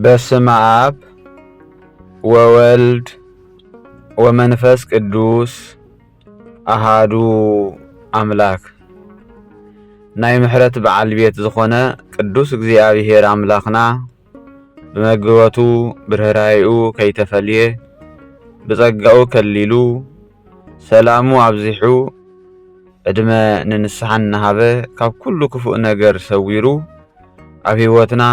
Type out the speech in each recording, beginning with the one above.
በስመ አብ ወወልድ ወመንፈስ ቅዱስ አሃዱ አምላክ። ናይ ምሕረት በዓል ቤት ዝኾነ ቅዱስ እግዚአብሔር አምላኽና ብመግቦቱ ብርህራይኡ ከይተፈልየ ብጸጋኡ ከሊሉ ሰላሙ አብዚሑ ዕድመ ንንስሐ እናሃበ ካብ ኩሉ ክፉእ ነገር ሰዊሩ ኣብ ህይወትና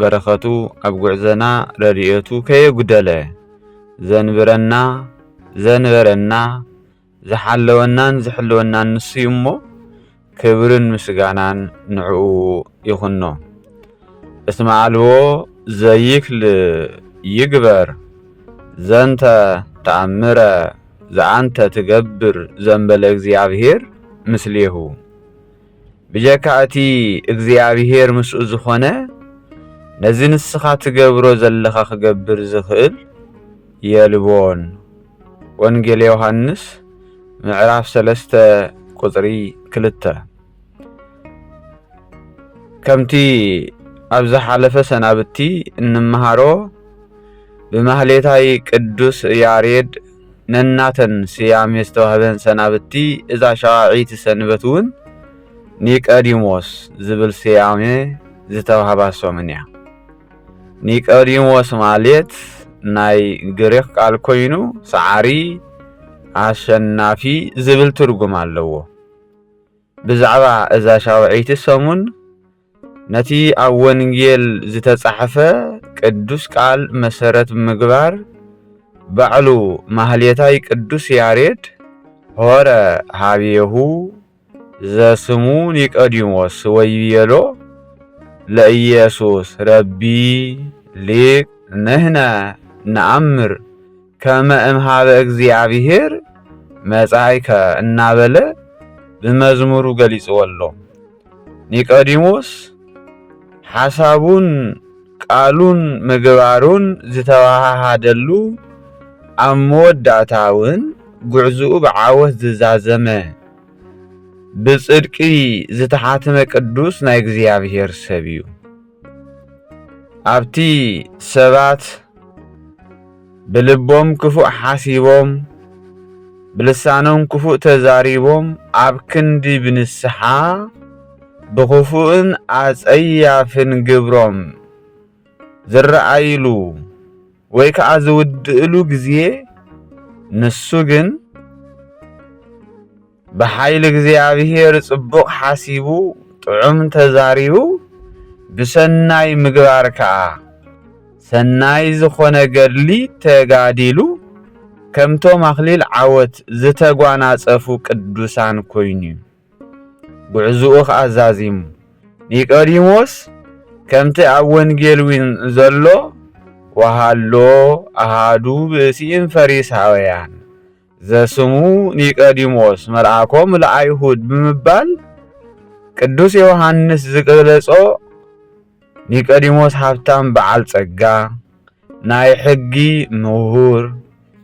በረኸቱ ኣብ ጉዕዘና ረድኤቱ ከየጉደለ ዘንብረና ዘንበረና ዝሓለወናን ዝሕልወናን ንሱ እሞ ክብርን ምስጋናን ንዕኡ ይኹኖ። እስመ አልቦ ዘይክል ይግበር ዘንተ ተአምረ ዘአንተ ትገብር ዘንበለ እግዚአብሔር ምስሌሁ። ብጀካእቲ እግዚአብሔር ምስኡ ዝኾነ ነዚ ንስኻ ትገብሮ ዘለኻ ክገብር ዝኽእል የልቦን። ወንጌል ዮሐንስ ምዕራፍ 3 ቁጽሪ 2። ከምቲ ኣብ ዝሓለፈ ሰናብቲ እንመሃሮ ብማህሌታይ ቅዱስ ያሬድ ነናተን ስያሜ ዝተዋህበን ሰናብቲ እዛ ሻዋዒት ሰንበት እውን ኒቆዲሞስ ዝብል ስያሜ ዝተዋህባ ሶምን እያ። ኒቆዲሞስ ማለት ናይ ግሪክ ቃል ኮይኑ ሰዓሪ አሸናፊ ዝብል ትርጉም ኣለዎ። ብዛዕባ እዛ ሻውዒት ሰሙን ነቲ ኣብ ወንጌል ዝተጻሕፈ ቅዱስ ቃል መሰረት ምግባር ባዕሉ ማህሌታይ ቅዱስ ያሬድ ሆረ ሃቤሁ ዘስሙ ኒቆዲሞስ ወይቤሎ ለኢየሱስ ረቢ ሊቅ ንሕነ ነአምር ከመ እምሃበ እግዚአብሔር መጻእከ እናበለ ብመዝሙሩ ገሊጽወሎ። ኒቆዲሞስ ሓሳቡን ቃሉን ምግባሩን ዝተዋሃሃደሉ ኣብ መወዳእታ እውን ጉዕዝኡ ብዓወት ዝዛዘመ ብጽድቂ ዝተሓተመ ቅዱስ ናይ እግዚአብሔር ሰብ እዩ። ኣብቲ ሰባት ብልቦም ክፉእ ሓሲቦም ብልሳኖም ክፉእ ተዛሪቦም ኣብ ክንዲ ብንስሓ ብኽፉእን ኣጸያፍን ግብሮም ዝረአይሉ ወይ ከዓ ዝውድእሉ ጊዜ ንሱ ግን ብሓይሊ እግዚአብሔር ጽቡቕ ሓሲቡ ጥዑም ተዛሪቡ ብሰናይ ምግባር ከዓ ሰናይ ዝኾነ ገድሊ ተጋዲሉ ከምቶም ኣኽሊል ዓወት ዝተጓናጸፉ ቅዱሳን ኮይኑ ጉዕዝኡ ከዓ ዛዚሙ። ኒቆዲሞስ ከምቲ ኣብ ወንጌል ውን ዘሎ ወሃሎ ኣሃዱ ብእሲእን ፈሪሳውያን ዘስሙ ኒቆዲሞስ መልአኮም ለአይሁድ ብምባል ቅዱስ ዮሐንስ ዝገለጾ ኒቆዲሞስ ሃብታም በዓል ጸጋ ናይ ሕጊ ምሁር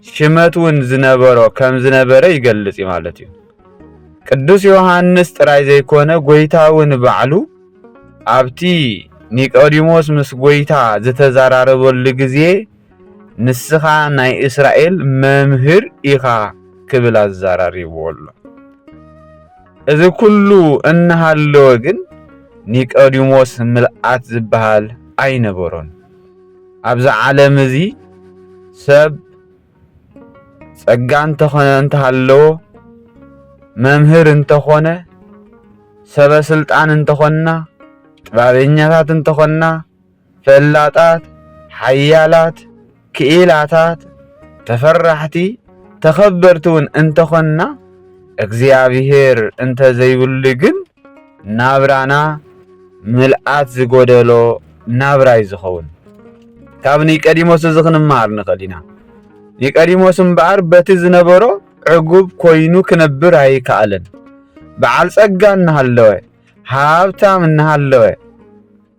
ሽመት ውን ዝነበሮ ከም ዝነበረ ይገልጽ ማለት እዩ። ቅዱስ ዮሐንስ ጥራይ ዘይኮነ ጎይታ ውን ባዕሉ ኣብቲ ኒቆዲሞስ ምስ ጎይታ ዝተዛራረበሉ ጊዜ ንስኻ ናይ እስራኤል መምህር ኢኻ ክብል ኣዘራሪብዎሎ። እዚ ኩሉ እናሃለወ ግን ኒቆዲሞስ ምልኣት ዝበሃል ኣይነበሮን። ኣብዚ ዓለም እዚ ሰብ ጸጋ እንተኾነ እንተሃለዎ መምህር እንተኾነ ሰበ ስልጣን እንተኾና ጥበበኛታት እንተኾና ፈላጣት ሓያላት ክኢላታት ተፈራሕቲ ተኸበርቲ ውን እንተኾና እግዚአብሔር እንተዘይብሉ ግን ናብራና ምልኣት ዝጎደሎ ናብራ ይዝኸውን። ካብ ኒቆዲሞስ እዚ ክንመሃር ንኽእል ኢና። ኒቆዲሞስ እምበኣር በቲ ዝነበሮ ዕጉብ ኮይኑ ክነብር ኣይከኣለን። በዓል ጸጋ እናሃለወ ሃብታም እናሃለወ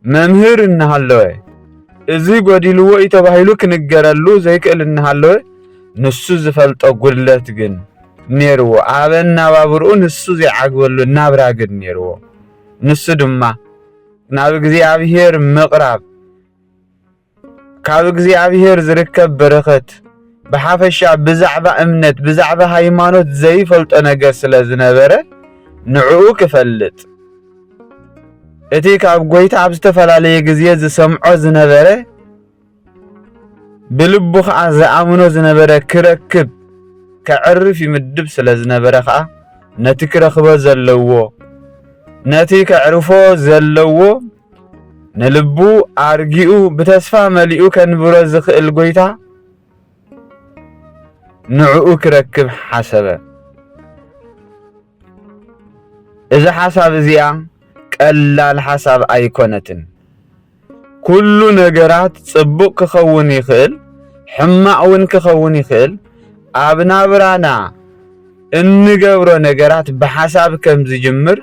መምህር እናሃለወ እዚ ጎዲልዎ እዩ ተባሂሉ ክንገረሉ ዘይክእል እናሃለወ ንሱ ዝፈልጦ ጉድለት ግን ነይርዎ። ኣብ ኣነባብርኡ ንሱ ዘይዓግበሉ ናብራ ግን ነይርዎ። ንሱ ድማ ናብ እግዚአብሔር ምቕራብ ካብ እግዚአብሔር ዝርከብ በረኸት ብሓፈሻ ብዛዕባ እምነት ብዛዕባ ሃይማኖት ዘይፈልጦ ነገር ስለ ዝነበረ ንዕኡ ክፈልጥ እቲ ካብ ጎይታ ኣብ ዝተፈላለየ ግዜ ዝሰምዖ ዝነበረ ብልቡ ከዓ ዝኣምኖ ዝነበረ ክረክብ ከዕርፍ ይምድብ ስለ ዝነበረ ከዓ ነቲ ክረክቦ ዘለዎ ነቲ ከዕርፎ ዘለዎ ንልቡ ኣርጊኡ ብተስፋ መሊኡ ከንብሮ ዝኽእል ጎይታ ንዕኡ ክረክብ ሓሰበ። እዚ ሓሳብ እዚኣ ቀላል ሓሳብ ኣይኮነትን። ኩሉ ነገራት ጽቡቕ ክኸውን ይኽእል፣ ሕማቅ እውን ክኸውን ይኽእል። ኣብ ናብራና እንገብሮ ነገራት ብሓሳብ ከም ዝጅምር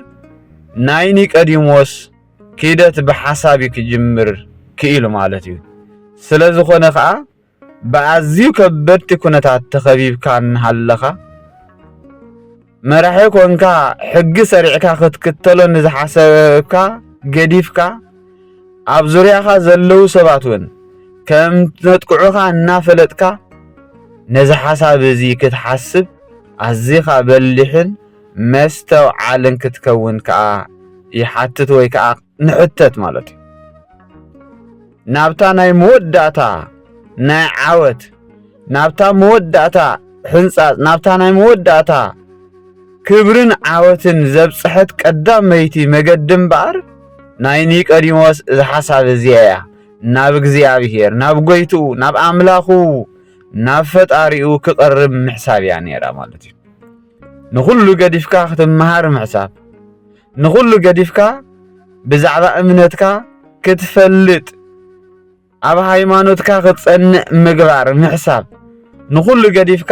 ናይ ኒቆዲሞስ ኪደት ብሓሳብ ክጅምር ክኢሉ ማለት እዩ። ስለ ዝኾነ ከዓ ብኣዝዩ ከበድቲ ኩነታት ተኸቢብካ እናሃለኻ መራሒ ኮንካ ሕጊ ሰሪዕካ ክትክተሎ ንዝሓሰብካ ገዲፍካ ኣብ ዙርያኻ ዘለው ሰባት እውን ከም ነጥቅዑኻ እናፈለጥካ ነዚ ሓሳብ እዚ ክትሓስብ ኣዝኻ በሊሕን መስተውዓልን ክትከውን ከዓ ይሓትት ወይ ከዓ ንሕተት ማለት እዩ። ናብታ ናይ መወዳእታ ናይ ዓወት ናብታ መወዳእታ ሕንፃፅ ናብታ ናይ መወዳእታ ክብርን ዓወትን ዘብፅሐት ቀዳመይቲ መገዲ እምበኣር ናይ ኒቆዲሞስ እዚ ሓሳብ እዚያ ናብ እግዚአብሔር ናብ ጎይትኡ ናብ ኣምላኹ ናብ ፈጣሪኡ ክቐርብ ምሕሳብ እያ ነይራ ማለት እዩ። ንኹሉ ገዲፍካ ክትመሃር ምሕሳብ፣ ንኹሉ ገዲፍካ ብዛዕባ እምነትካ ክትፈልጥ፣ ኣብ ሃይማኖትካ ክትጸንዕ ምግባር ምሕሳብ፣ ንኹሉ ገዲፍካ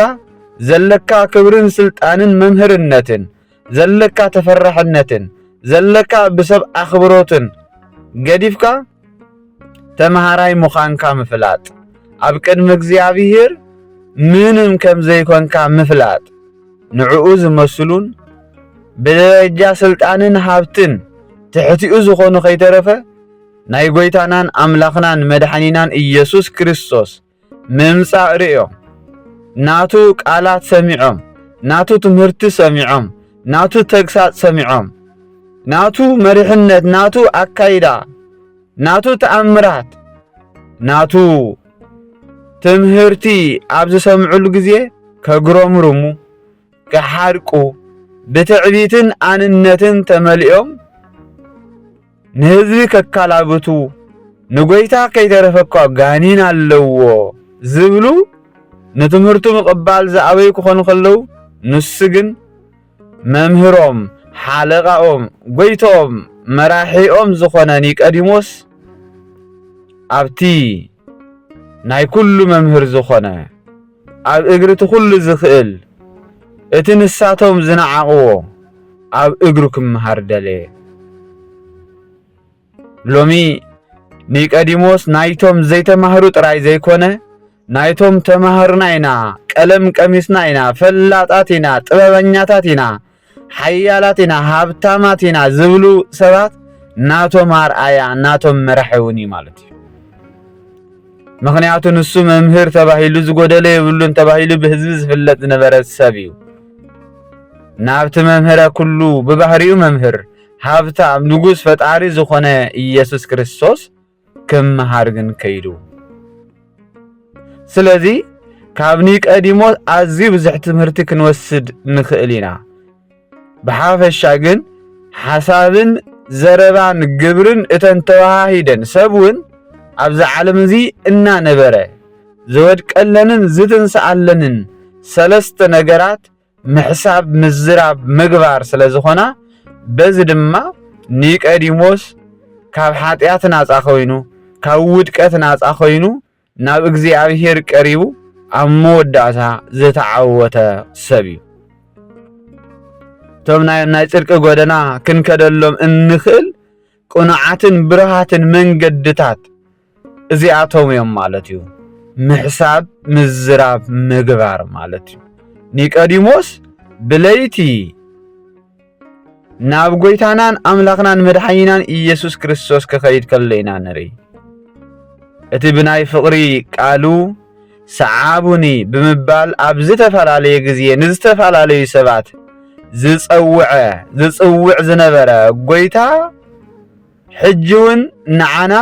ዘለካ ክብርን ስልጣንን መምህርነትን ዘለካ ተፈራሕነትን ዘለካ ብሰብ ኣኽብሮትን ገዲፍካ ተማሃራይ ምዃንካ ምፍላጥ፣ ኣብ ቅድሚ እግዚአብሔር ምንም ከም ዘይኮንካ ምፍላጥ፣ ንዕኡ ዝመስሉን ብደረጃ ስልጣንን ሃብትን ትሕቲኡ ዝኾኑ ከይተረፈ ናይ ጎይታናን ኣምላኽናን መድሓኒናን ኢየሱስ ክርስቶስ ምምጻእ ርእዮም ናቱ ቃላት ሰሚዖም ናቱ ትምህርቲ ሰሚዖም ናቱ ተግሳጽ ሰሚዖም ናቱ መሪሕነት ናቱ ኣካይዳ ናቱ ተኣምራት ናቱ ትምህርቲ ኣብ ዝሰምዑሉ ግዜ ከግረምርሙ ክሓርቁ ብትዕቢትን ኣንነትን ተመሊኦም ንህዝቢ ከካላብቱ ንጎይታ ከይተረፈኳ ጋኒን ኣለዎ ዝብሉ ንትምህርቱ ምቕባል ዝኣበዩ ክኾኑ ከለዉ ንሱ ግን መምህሮም ሓለቓኦም ጎይቶኦም መራሒኦም ዝኾነ ኒቆዲሞስ ኣብቲ ናይ ኩሉ መምህር ዝኾነ ኣብ እግሪ ኩሉ ዝኽእል እቲ ንሳቶም ዝነዓቕዎ ኣብ እግሩ ክመሃር ደለየ። ሎሚ ኒቆዲሞስ ናይቶም ዘይተማህሩ ጥራይ ዘይኮነ ናይቶም ተማህርና ኢና፣ ቀለም ቀሚስና ኢና፣ ፈላጣት ኢና፣ ጥበበኛታት ኢና፣ ሓያላት ኢና፣ ሃብታማት ኢና ዝብሉ ሰባት ናቶም ኣርኣያ ናቶም መራሒ እውን እዩ ማለት እዩ። ምክንያቱ ንሱ መምህር ተባሂሉ ዝጎደለ የብሉን ተባሂሉ ብህዝቢ ዝፍለጥ ዝነበረ ሰብ እዩ። ናብቲ መምህረ ኩሉ ብባህሪኡ መምህር ሃብታም ንጉስ ፈጣሪ ዝኾነ ኢየሱስ ክርስቶስ ክመሃር ግን ከይዱ። ስለዚ ካብ ኒቆዲሞስ ኣዝዩ ብዙሕ ትምህርቲ ክንወስድ ንኽእል ኢና። ብሓፈሻ ግን ሓሳብን ዘረባን ግብርን እተን ተዋሂደን ሰብ እውን ኣብዚ ዓለም እዚ እናነበረ ዝወድቀለንን ዝትንስኣለንን ሰለስተ ነገራት ምሕሳብ ምዝራብ ምግባር ስለ ዝኾና በዚ ድማ ኒቆዲሞስ ካብ ኃጢአት ናጻ ኮይኑ ካብ ውድቀት ናጻ ኮይኑ ናብ እግዚአብሔር ቀሪቡ ኣብ መወዳእታ ዝተዓወተ ሰብ እዩ። ቶም ናይ ጽድቂ ጎደና ክንከደሎም እንኽእል ቁንዓትን ብርሃትን መንገድታት እዚኣቶም እዮም ማለት እዩ። ምሕሳብ ምዝራብ ምግባር ማለት እዩ። ኒቆዲሞስ ብለይቲ ናብ ጎይታናን ኣምላኽናን መድሓኒናን ኢየሱስ ክርስቶስ ክኸይድ ከሎ ኢና ንርኢ። እቲ ብናይ ፍቕሪ ቃሉ ሰዓቡኒ ብምባል ኣብ ዝተፈላለየ ግዜ ንዝተፈላለዩ ሰባት ዝጽውዕ ዝነበረ ጎይታ ሕጂ እውን ንዓና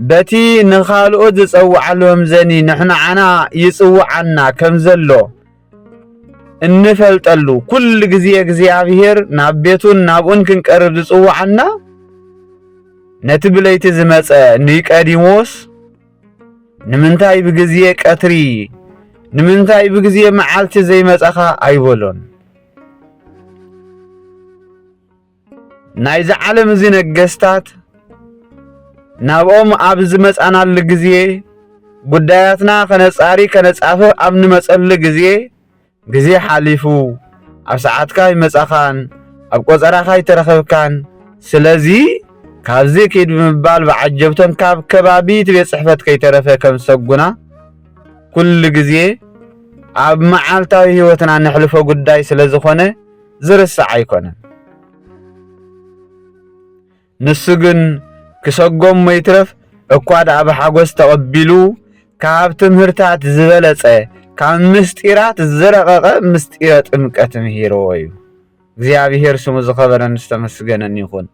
በቲ ንኻልኦት ዝጸውዓሎም ዘኒ ንሕና ይጽውዓና ከም ዘሎ እንፈልጠሉ ኩሉ ግዜ እግዚአብሔር ናብ ቤቱን ናብኡን ክንቀርብ ዝጽውዓና ነቲ ብለይቲ ዝመጸ ኒቆዲሞስ ንምንታይ ብግዜ ቀትሪ ንምንታይ ብግዜ መዓልቲ ዘይመጸኻ ኣይበሎን። ናይዚ ዓለም እዚ ነገስታት ናብኦም ኣብ ዝመጻናሉ ግዜ ጉዳያትና ከነጻሪ ከነጻፍሕ ኣብ ንመጸሉ ግዜ ሓሊፉ ኣብ ሰዓትካ ይመጻኻን ኣብ ቆጸራኻ ይተረኸብካን ስለዚ ካብዚ ከይድ ብምባል ብዓጀብቶም ካብ ከባቢ ቤት ጽሕፈት ከይተረፈ ከም ሰጉና ኩሉ ግዜ ኣብ መዓልታዊ ህይወትና ንሕልፎ ጉዳይ ስለ ዝኾነ ዝርስዕ ኣይኮነን። ንሱ ግን ክሰጎም መይትረፍ እኳ ደኣ ብሓጎስ ተቐቢሉ ካብ ትምህርታት ዝበለጸ ካብ ምስጢራት ዝረቐቐ ምስጢረ ጥምቀት ምሂርዎ እዩ። እግዚአብሔር ስሙ ዝኸበረን ዝተመስገነን ይኹን።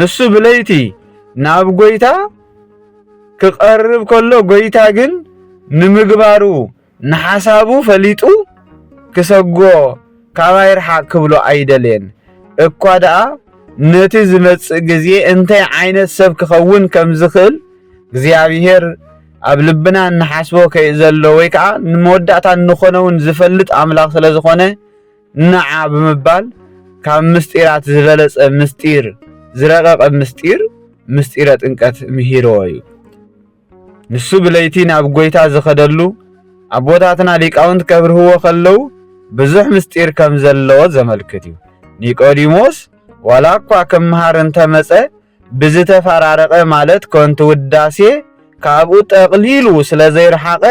ንሱ ብለይቲ ናብ ጎይታ ክቐርብ ከሎ ጎይታ ግን ንምግባሩ ንሓሳቡ ፈሊጡ ክሰጎ ካባይ ርሓቅ ክብሎ ኣይደልየን። እኳ ደኣ ነቲ ዝመጽእ ግዜ እንታይ ዓይነት ሰብ ክኸውን ከም ዝኽእል እግዚአብሔር ኣብ ልብና ንሓስቦ ከይዘሎ ወይ ከዓ ንመወዳእታ ንኾነውን ዝፈልጥ ኣምላኽ ስለ ዝኾነ ንዓ ብምባል ካብ ምስጢራት ዝበለጸ ምስጢር ዝረቐቐ ምስጢረ ጥምቀት ምሂርዎ እዩ። ንሱ ብለይቲ ናብ ጎይታ ዝኸደሉ ኣቦታትና ሊቃውንት ከብርህዎ ከለዉ ብዙሕ ምስጢር ከም ዘለዎ ዘመልክት እዩ። ኒቆዲሞስ ዋላ እኳ ክምሃር እንተመጸ ብዝተፈራረቐ ማለት ኮንቱ ውዳሴ ካብኡ ጠቕሊሉ ስለ ዘይረሓቐ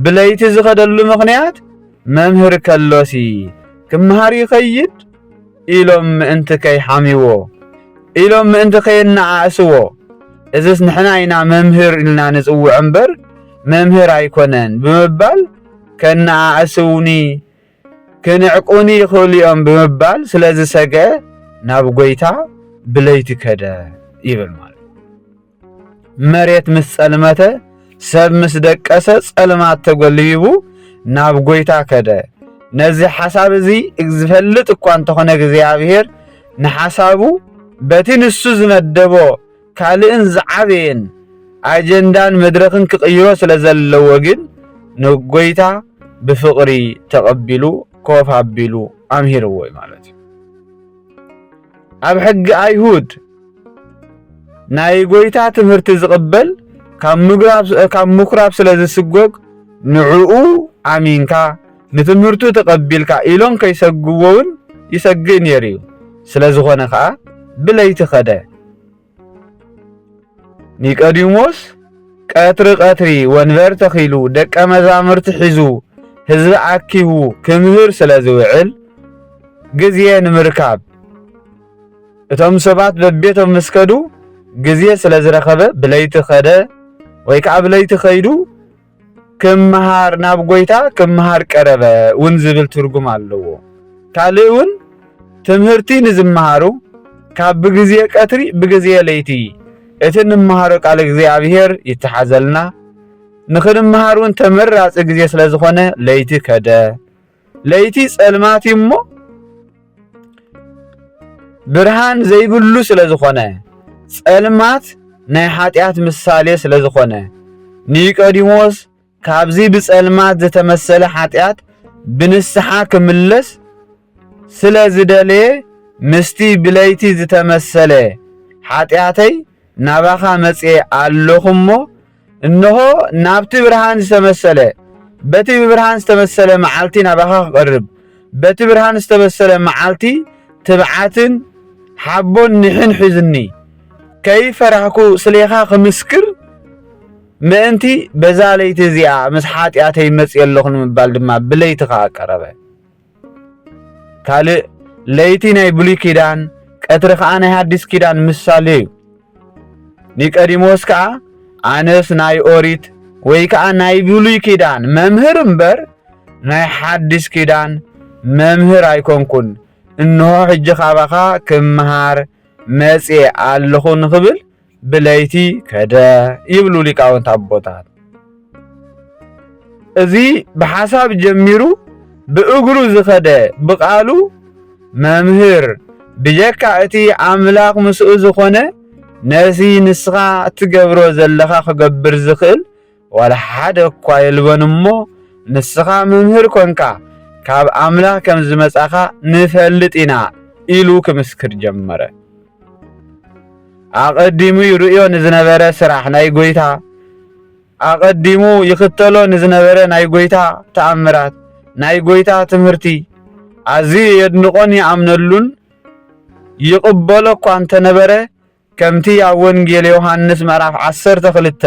ብለይቲ ዝኸደሉ ምኽንያት መምህር ከሎሲ ክምሃር ይኸይድ ኢሎም ምእንቲ ከይሓሚዎ ኢሎም ምእንቲ ከየነኣእስዎ እዝስ ንሕና ኢና መምህር ኢልና ንጽውዕ እምበር መምህር ኣይኮነን ብምባል ከነኣእስውኒ ክንዕቁኒ ይኽእሉ እዮም ብምባል ስለ ዝሰግአ ናብ ጎይታ ብለይቲ ከደ ይብል ማለት መሬት ምስ ጸልመተ ሰብ ምስ ደቀሰ ጸልማት ተጎልቢቡ ናብ ጎይታ ከደ። ነዚ ሓሳብ እዚ ዝፈልጥ እኳ እንተኾነ እግዚአብሔር ንሓሳቡ በቲ ንሱ ዝመደቦ ካልእን ዝዓበየን ኣጀንዳን መድረኽን ክቕይሮ ስለ ዘለዎ ግን ንጎይታ ብፍቕሪ ተቐቢሉ ኮፍ ኣቢሉ ኣምሂርዎ ማለት እዩ። ኣብ ሕጊ ኣይሁድ ናይ ጎይታ ትምህርቲ ዝቕበል ካብ ምኩራብ ስለ ዝስጎግ ንዕኡ ኣሚንካ ንትምህርቱ ተቐቢልካ ኢሎም ከይሰግዎውን ይሰግእ ነይሩ እዩ። ስለ ዝኾነ ከዓ ብለይቲ ኸደ። ኒቆዲሞስ ቀትሪ ወንበር ተኺሉ ደቀ መዛሙርቲ ሒዙ ህዝቢ ኣኪቡ ክምህር ስለ ዝውዕል ግዜ ንምርካብ እቶም ሰባት በቤቶም ምስከዱ ግዜ ስለ ዝረኸበ ብለይቲ ኸደ ወይ ከዓ ብለይቲ ኸይዱ ክምሃር ናብ ጎይታ ክምሃር ቀረበ እውን ዝብል ትርጉም ኣለዎ። ካልእ እውን ትምህርቲ ንዝመሃሩ ካብ ብግዜ ቀትሪ ብግዜ ለይቲ እቲ ንምሃሮ ቃል እግዚአብሔር ይተሓዘልና ንኽንምሃር እውን ተመራፂ ግዜ ስለ ዝኾነ ለይቲ ከደ። ለይቲ ጸልማት እሞ ብርሃን ዘይብሉ ስለ ዝኾነ ጸልማት ናይ ኃጢአት ምሳሌ ስለ ዝኾነ ኒቆዲሞስ ካብዚ ብጸልማት ዝተመሰለ ኃጢአት ብንስሓ ክምለስ ስለ ዝደለየ ምስቲ ብለይቲ ዝተመሰለ ኃጢአተይ ናባኻ መጽአ ኣለኹሞ እነሆ ናብቲ ብርሃን ዝተመሰለ በቲ ብርሃን ዝተመሰለ መዓልቲ ናባኻ ክቐርብ በቲ ብርሃን ዝተመሰለ መዓልቲ ትብዓትን ሓቦን ንሕን ሒዝኒ ከይፈራህኩ ስለኻ ክምስክር ምእንቲ በዛ ለይቲ እዚኣ ምስ ኃጢአተይ መጽአ ኣለኹ ንምባል ድማ ብለይቲ ከዓ ቀረበ። ካልእ ለይቲ ናይ ብሉይ ኪዳን ቀትሪ ከዓ ናይ ሓዲስ ኪዳን ምሳሌ እዩ። ኒቆዲሞስ ከዓ ኣነስ ናይ ኦሪት ወይ ከዓ ናይ ብሉይ ኪዳን መምህር እምበር ናይ ሓድሽ ኪዳን መምህር ኣይኮንኩን እንሆ ሕጂ ካባኻ ክምሃር መጽ ኣለኹ ንኽብል ብለይቲ ከደ ይብሉ ሊቃውንት ኣቦታት። እዚ ብሓሳብ ጀሚሩ ብእግሩ ዝኸደ ብቃሉ መምህር ብጀካ እቲ ኣምላኽ ምስኡ ዝኾነ ነዚ ንስኻ እትገብሮ ዘለኻ ክገብር ዝኽእል ወላ ሓደ እኳ የልበን እሞ ንስኻ መምህር ኮንካ ካብ ኣምላኽ ከም ዝመጻኻ ንፈልጥ ኢና ኢሉ ክምስክር ጀመረ። ኣቐዲሙ ይርእዮ ንዝነበረ ስራሕ ናይ ጎይታ ኣቐዲሙ ይኽተሎ ንዝነበረ ናይ ጎይታ ተኣምራት ናይ ጎይታ ትምህርቲ ኣዝዩ የድንቆን ይኣምነሉን ይቕበሎ እኳ እንተነበረ ከምቲ ኣብ ወንጌል ዮሐንስ ምዕራፍ 12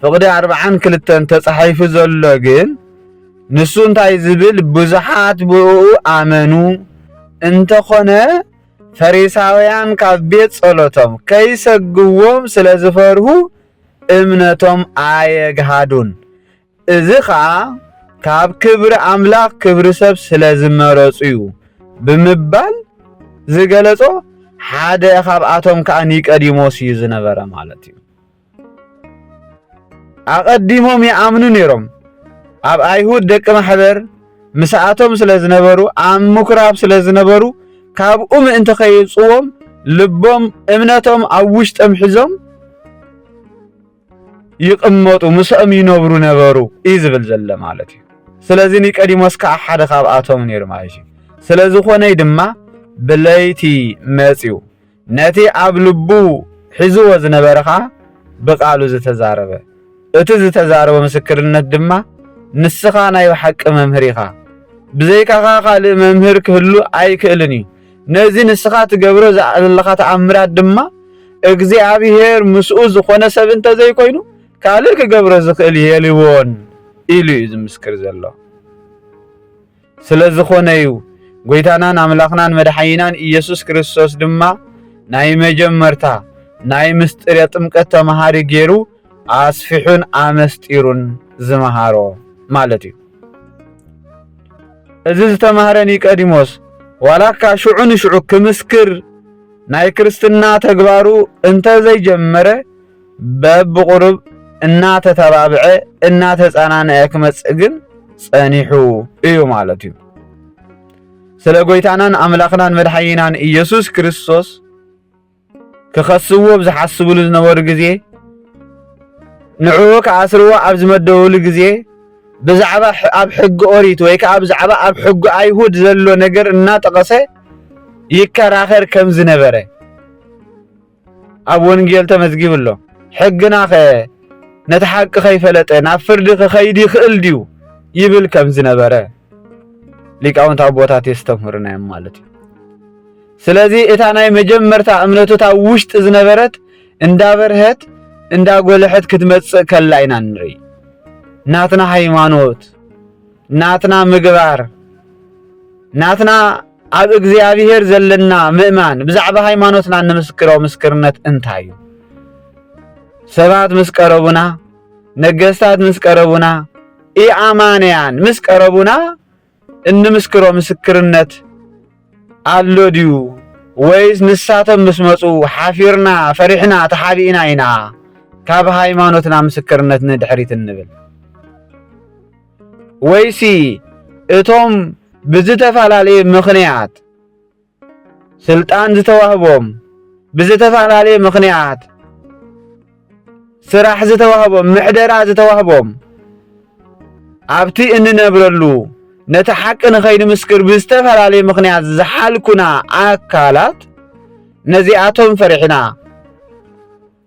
ፍቕዲ 42 ተጻሒፉ ዘሎ ግን ንሱ እንታይ ዝብል ብዙሓት ብኡ ኣመኑ እንተኾነ ፈሪሳውያን ካብ ቤት ጸሎቶም ከይሰግዎም ስለ ዝፈርሁ እምነቶም ኣየግሃዱን እዚ ኸዓ ካብ ክብሪ ኣምላኽ ክብሪ ሰብ ስለ ዝመረጹ እዩ ብምባል ዝገለጾ ሓደ ካብኣቶም ከዓ ኒቆዲሞስ እዩ ዝነበረ ማለት እዩ። ኣቐዲሞም ይኣምኑ ነይሮም ኣብ ኣይሁድ ደቂ ማሕበር ምስኣቶም ስለ ዝነበሩ ኣብ ምኩራብ ስለ ዝነበሩ ካብኡ ምእንቲ ኸይውፅዎም ልቦም እምነቶም ኣብ ውሽጦም ሒዞም ይቕመጡ ምስኦም ይነብሩ ነበሩ እዩ ዝብል ዘሎ ማለት እዩ። ስለዚ ኒቆዲሞስ ከዓ ሓደ ካብኣቶም ነይሩ ማለት እዩ። ስለዝኾነ ድማ ብለይቲ መጺኡ ነቲ ኣብ ልቡ ሒዝዎ ዝነበረ ከዓ ብቃሉ ዝተዛረበ እቲ ዝተዛረበ ምስክርነት ድማ ንስኻ ናይ ሓቂ መምህር ኢኻ ብዘይካኻ ካልእ መምህር ክህሉ ኣይክእልን እዩ ነዚ ንስኻ ትገብሮ ዘለኻ ተኣምራት ድማ እግዚኣብሔር ምስኡ ዝኾነ ሰብ እንተዘይኮይኑ ካልእ ክገብሮ ዝኽእል የልዎን ኢሉ እዩ ዝምስክር ዘሎ። ስለዝኾነ እዩ ጎይታናን ኣምላኽናን መድሓኒናን ኢየሱስ ክርስቶስ ድማ ናይ መጀመርታ ናይ ምስጢር ጥምቀት ተመሃሪ ገይሩ ኣስፊሑን ኣመስጢሩን ዝመሃሮ ማለት እዩ። እዚ ዝተምሃረ ኒቆዲሞስ ዋላካ ሽዑ ንሽዑ ክምስክር ናይ ክርስትና ተግባሩ እንተዘይጀመረ በብቁርብ እናተተባብዐ እናተጸናነዐ ክመጽእ ግን ጸኒሑ እዩ ማለት እዩ። ስለ ጎይታናን ኣምላኽናን መድሓኒናን ኢየሱስ ክርስቶስ ክኸስዎ ብዝሓስብሉ ዝነበሩ ግዜ ንዕኡ ከኣስርዎ ኣብ ዝመደበሉ ግዜ ብዛዕባ ኣብ ሕጊ ኦሪት ወይ ከዓ ብዛዕባ ኣብ ሕጊ ኣይሁድ ዘሎ ነገር እናጠቐሰ ይከራኸር ከም ዝነበረ ኣብ ወንጌል ተመዝጊቡ ኣሎ። ሕግና ኸ ነቲ ሓቂ ከይፈለጠ ናብ ፍርዲ ክኸይድ ይኽእል ድዩ ይብል ከም ዝነበረ ሊቃውንት ኣቦታት የስተምህሩና እዮም ማለት እዩ። ስለዚ እታ ናይ መጀመርታ እምነቶታ ውሽጢ ዝነበረት እንዳበርሀት እንዳጎልሐት ክትመጽእ ከላ ኢና ንርኢ። ናትና ሃይማኖት ናትና ምግባር ናትና ኣብ እግዚኣብሔር ዘለና ምእማን ብዛዕባ ሃይማኖትና ንምስክሮ ምስክርነት እንታይ እዩ? ሰባት ምስ ቀረቡና ነገስታት ምስ ቀረቡና ኢኣማንያን ምስ ቀረቡና እንምስክሮ ምስክርነት ኣሎ ድዩ ወይስ ንሳቶም ምስ መጹ ሓፊርና ፈሪሕና ተሓቢእና ኢና ካብ ሃይማኖትና ምስክርነት ንድሕሪት እንብል? ወይሲ እቶም ብዝተፈላለየ ምኽንያት ስልጣን ዝተዋህቦም ብዝተፈላለየ ምኽንያት ስራሕ ዝተዋህቦም ምሕደራ ዝተዋህቦም ኣብቲ እንነብረሉ ነቲ ሓቂ ንኸይንምስክር ብዝተፈላለየ ምኽንያት ዝሓልኩና ኣካላት ነዚኣቶም ፈሪሕና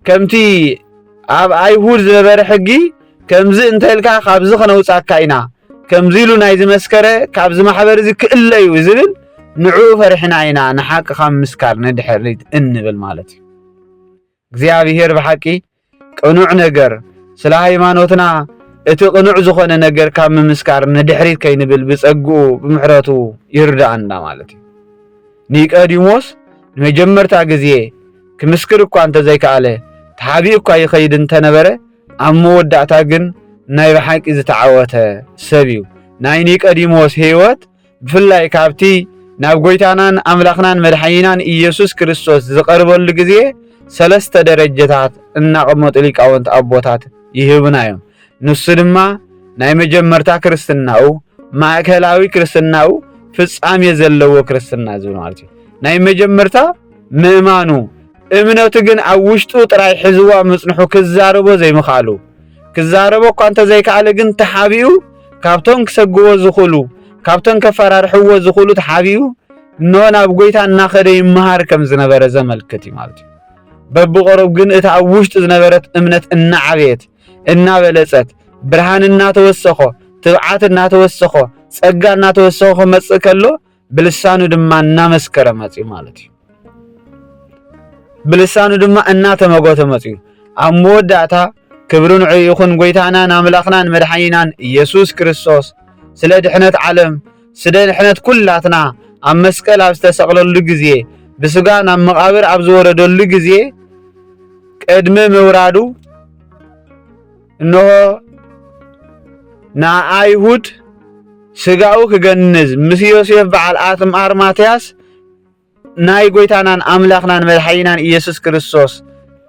ከምቲ ኣብ ኣይሁድ ዝነበረ ሕጊ ከምዚ እንተልካ ካብዚ ኸነውፃካ ኢና ከምዚ ኢሉ ናይ ዝመስከረ ካብዚ ማሕበር እዚ ክእለ እዩ ዝብል ንዕኡ ፈሪሕና ኢና ንሓቂ ካብ ምስካር ንድሕሪት እንብል ማለት እዩ። እግዚኣብሔር ብሓቂ ቅኑዕ ነገር ስለ ሃይማኖትና እቲ ቅኑዕ ዝኾነ ነገር ካብ ምምስካር ንድሕሪት ከይንብል ብጸግኡ ብምሕረቱ ይርዳእና ማለት እዩ። ኒቆዲሞስ ንመጀመርታ ግዜ ክምስክር እኳ እንተዘይከኣለ تحابي أكو يخيد انتنبرة أمو ودعتا جن ناي بحق إذا تعوته سبيو ناي نيقوديموس هيوت بفلاي كابتي نابغويتانان أملاخنان مدحينان إيسوس كريستوس زقربوا لغزيه سلسته درجتات እናቀመጡ ሊቃውንት አቦታት ይህብናዮም ንሱ ድማ ናይ መጀመርታ ክርስትናው ማዕከላዊ ክርስትናው ፍጻሜ ዘለዎ ክርስትና ዝብሉ ማለት እዩ ናይ መጀመርታ ምእማኑ እምነቱ ግን ኣብ ውሽጡ ጥራይ ሕዝዋ ምጽንሑ ክዛረቦ ዘይምኻሉ ክዛረቦ ኳንተ ዘይካለ ግን ተሓቢኡ ካብቶም ክሰግዎ ዝኽሉ ካብቶም ከፈራርሕዎ ዝኽሉ ተሓቢኡ ኖን ኣብ ጎይታ እናኸደ ይመሃር ከም ዝነበረ ዘመልክት እዩ ማለት እዩ በብቆረብ ግን እታ ኣብ ውሽጡ ዝነበረት እምነት እናዓበየት እናበለጸት ብርሃን እናተወሰኸ ትብዓት እናተወሰኸ ጸጋ እናተወሰኸ መጽእ ከሎ ብልሳኑ ድማ እናመስከረ መጽእ ማለት እዩ ብልሳኑ ድማ እናተመጎተ መጽእ ኣብ መወዳእታ ክብሩን ይኹን ጎይታናን አምላኽናን መድኃኒናን ኢየሱስ ክርስቶስ ስለ ድሕነት ዓለም ስለ ድሕነት ኩላትና ኣብ መስቀል ኣብ ዝተሰቕለሉ ጊዜ ብስጋ ናብ መቃብር ኣብ ዝወረደሉ ጊዜ ቅድመ መውራዱ እነሆ ናአይሁድ ስጋው ክገንዝ ምስ ዮሴፍ በዓል አርማትያስ ናይ ጎይታናን አምላኽናን መድኃኒናን ኢየሱስ ክርስቶስ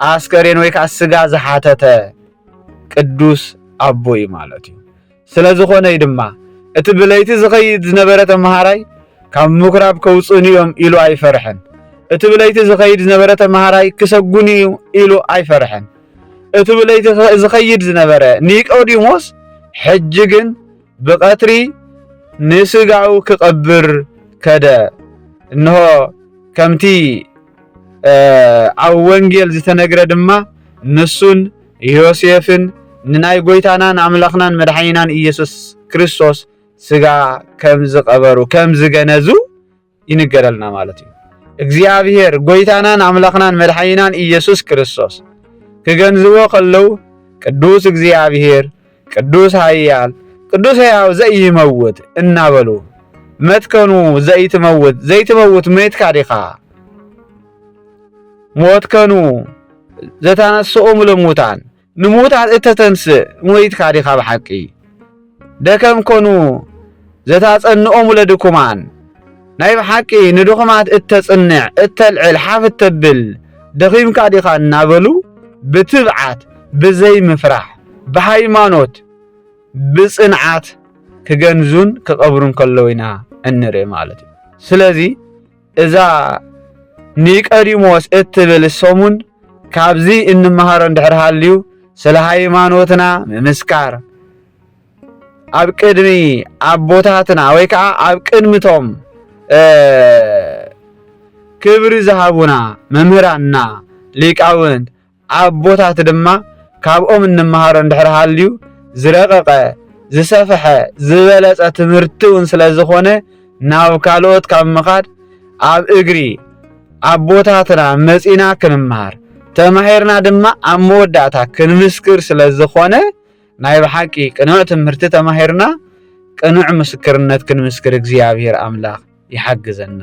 አስከሬን ወይ ስጋ ዝሓተተ ቅዱስ አቦይ ማለት እዩ ስለዝኾነ ድማ እቲ ብለይቲ ዝኸይድ ዝነበረ ተማሃራይ ካብ ምኩራብ ከውፅንዮም ኢሉ አይፈርሕን እቲ ብለይቲ ዝኸይድ ዝነበረ ተማሃራይ ክሰጉን ኢሉ አይፈርሕን እቲ ብለይቲ ዝኸይድ ዝነበረ ኒቆዲሞስ ሕጂ ግን ብቀትሪ ንስጋው ክቀብር ከደ እንሆ ከምቲ ኣብ ወንጌል ዝተነግረ ድማ ንሱን ዮሴፍን ንናይ ጎይታናን አምላኽናን መድኃኒናን ኢየሱስ ክርስቶስ ስጋ ከም ዝቀበሩ ከም ዝገነዙ ይንገረልና ማለት እዩ እግዚአብሔር ጎይታናን አምላኽናን መድኃኒናን ኢየሱስ ክርስቶስ ክገንዝዎ ከለው ቅዱስ እግዚአብሔር ቅዱስ ኃያል ቅዱስ ሕያው ዘይመውት እናበሉ መትከኑ ዘይትመውት መይት ካዲኻ ሞትከኑ ዘታነስኦም ለሙታን ንሙታት እተተንስእ መይት ካዲኻ በሐቂ ደከም ኮኑ ዘታጸንኦም ለድኩማን ናይ በሐቂ ንድኹማት እተጽንዕ እተልዕል ሓፍ እተብል ደኺም ካዲኻ እናበሉ ብትብዓት ብዘይ ምፍራሕ በሃይማኖት ብጽንዓት ክገንዙን ክቀብሩን ከለውና እንርኢ ማለት እዩ ስለዚ እዛ ኒቆዲሞስ እትብል ሰሙን ካብዚ እንመሃሮ እንድሕርሃልዩ ስለ ሃይማኖትና ምምስካር ኣብ ቅድሚ ኣቦታትና ወይ ከዓ ኣብ ቅድሚቶም ክብሪ ዝሃቡና መምህራንና ሊቃውንት ኣቦታት ድማ ካብኦም እንመሃሮ እንድሕርሃልዩ ዝረቀቀ ዝሰፈሐ ዝበለጸ ትምህርቲውን ስለ ዝኾነ ናብ ካልኦት ካብ ምኻድ ኣብ እግሪ ኣቦታትና መጺና ክንመሃር ተማሂርና ድማ ኣብ መወዳእታ ክንምስክር ስለ ዝኾነ ናይ በሐቂ ቅኑዕ ትምህርቲ ተማሂርና ቅኑዕ ምስክርነት ክንምስክር እግዚአብሔር አምላኽ ይሐግዘና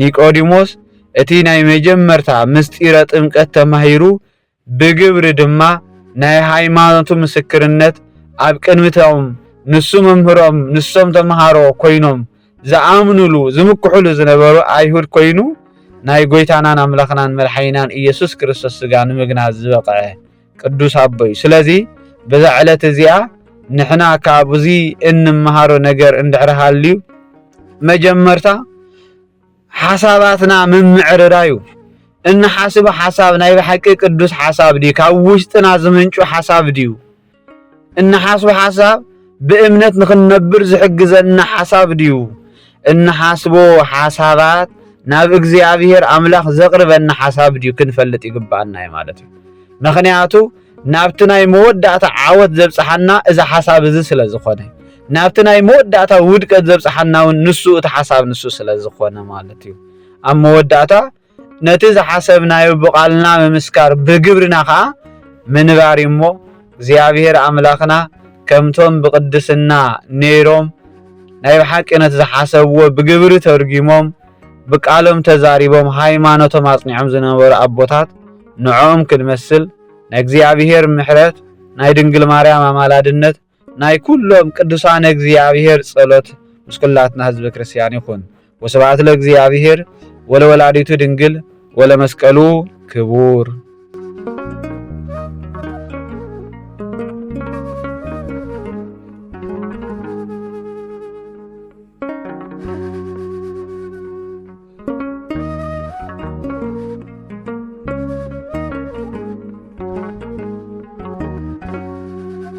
ኒቆዲሞስ እቲ ናይ መጀመርታ ምስጢረ ጥምቀት ተማሂሩ ብግብሪ ድማ ናይ ሃይማኖቱ ምስክርነት ኣብ ቅድሚቶም ንሱ መምህሮም ንሶም ተማሃሮ ኮይኖም ዝኣምኑሉ ዝምክሑሉ ዝነበሩ አይሁድ ኮይኑ ናይ ጎይታናን አምላኽናን መድኃኒናን ኢየሱስ ክርስቶስ ስጋ ንምግናዝ ዝበቕዐ ቅዱስ አቦይ ስለዚ በዛ ዕለት እዚኣ ንሕና ካብዚ እንመሃሮ ነገር እንድሕርሃልዩ መጀመርታ ሓሳባትና ምምዕርራዩ እንሓስቦ ሓሳብ ናይ በሐቂ ቅዱስ ሓሳብ ድዩ ካብ ውሽጥና ዝምንጩ ሓሳብ ድዩ እንሓስቦ ሓሳብ ብእምነት ንኽንነብር ዝሕግዘና ሓሳብ ድዩ እንሓስቦ ሓሳባት ናብ እግዚአብሔር አምላኽ ዘቅርበና ሓሳብ ድዩ ክንፈልጥ ይግባአና ማለት እዩ ምክንያቱ ናብቲ ናይ መወዳእታ ዓወት ዘብጽሐና እዛ ሓሳብ እዚ ስለ ዝኾነ ናብቲ ናይ መወዳእታ ውድቀት ዘብጽሐና ንሱ እቲ ሓሳብ ንሱ ስለ ዝኾነ ማለት እዩ ኣብ መወዳእታ ነቲ ዝሓሰብናዮ ብቃልና ምምስካር ብግብርና ከዓ ምንባር እሞ እግዚአብሔር አምላኽና ከምቶም ብቅድስና ነይሮም ናይ በሐቂ ነቲ ዝሓሰብዎ ብግብሪ ተርጊሞም ብቃሎም ተዛሪቦም ሃይማኖቶም አጽኒዖም ዝነበሩ ኣቦታት ንዖም ክንመስል ናይ እግዚአብሔር ምሕረት ናይ ድንግል ማርያም አማላድነት ናይ ኩሎም ቅዱሳን እግዚአብሔር ጸሎት ምስ ኩላትና ህዝበ ክርስቲያን ይኹን። ወስብሐት ለእግዚአብሔር ወለወላዲቱ ድንግል ወለመስቀሉ ክቡር